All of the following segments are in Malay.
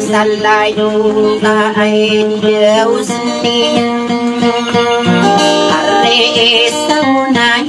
Salayo ay Diyos niya Are sa unay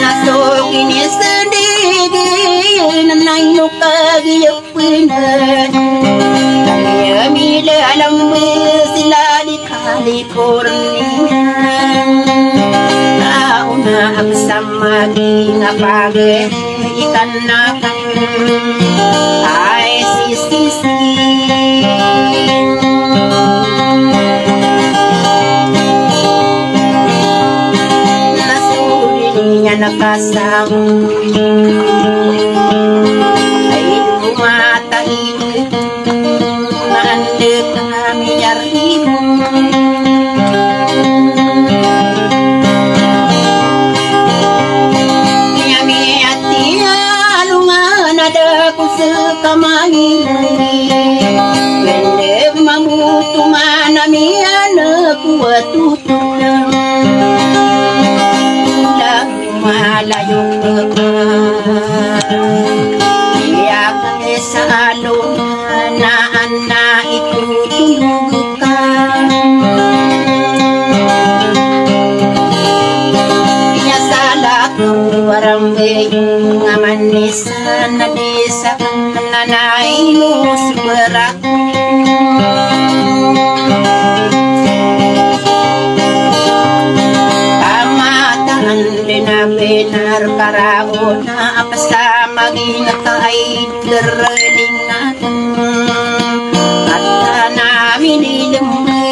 Nasukin niya sa digin Nanay no kagiyapinan Kaya milalang sila di California na ang samagi na pagi ikan na ay sisi nasuri niya nakasang ay lumatay naandek kami yarib yung manisan na di sa kananay mo suberak. Pamataan din na benar karao na apasa maging kay deraling natin at namin ilumay.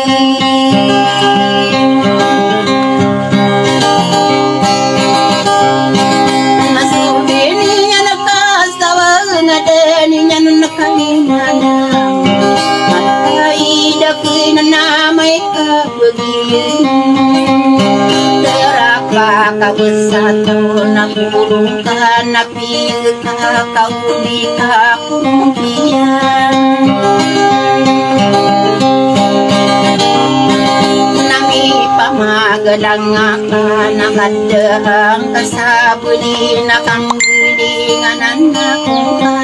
Kawasato na pulong ka, napil ka, kauli ka, kumpiyan. Nami pamagalang nga ka, nakadahang kasabuli na kang gulinganan na kong ka.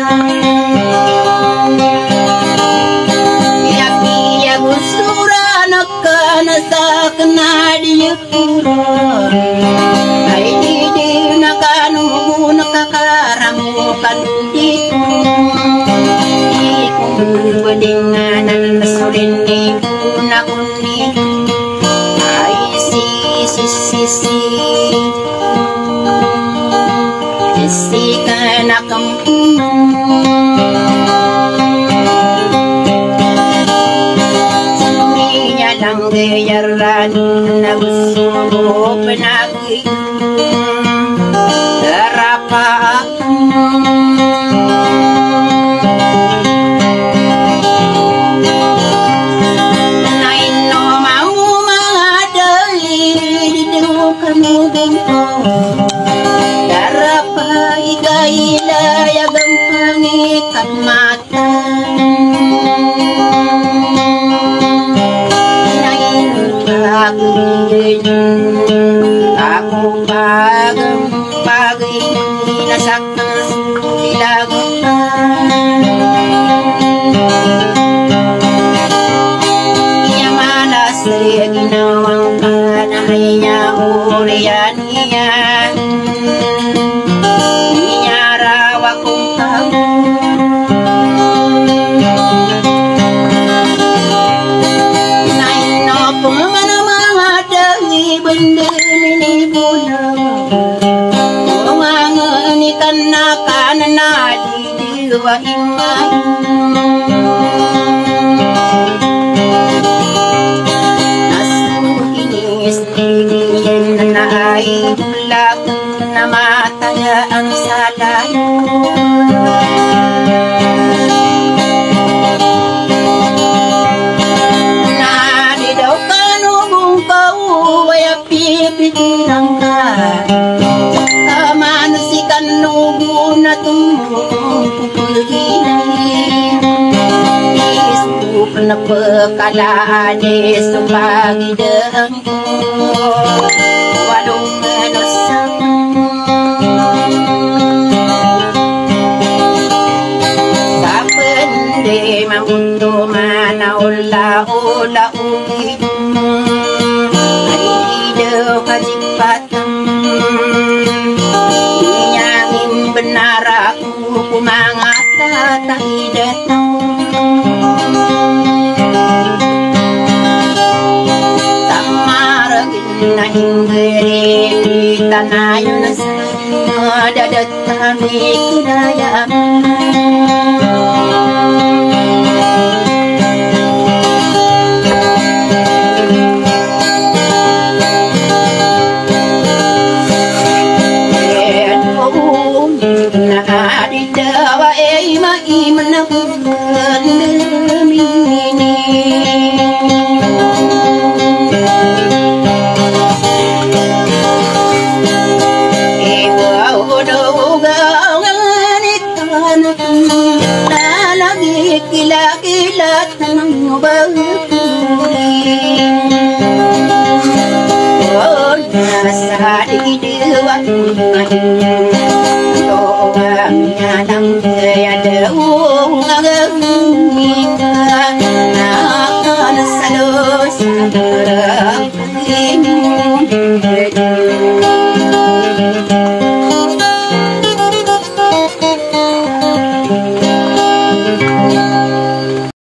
Piya-piya gusura na ka, nasa kanadiya kurang. Ay di na kanungo nakakaramukan dito. Di kong badinganan na sulin ni kuna kundi. Ay si ka na kampung. Siniya lang gayaran na gusto mo panagay. Ako pagay nasakas dilagutan. Iya malas saya ginawang ka na hanya urian niya. Iya rawa kong kamu. Naino po mga dali benda mini bulan. Nasukinis na ay bulak na mataya ang salayo. Nadi daw kanubong kauway pipitirang ka. Kamanasikan nubo na na pekalaan sebagi dengku walung menusang saben de mambuto mana ula ugi ai de kajipatan nyangin benar aku kumangata tak datang. Hinggeri tanah yang sama dadatan kudayaan. Nah di dawa mai menabukan demi ini. Kila-kila tanang berkuli oh nasa di dewa doangnya lang tiada ngagumika akan selalu sabar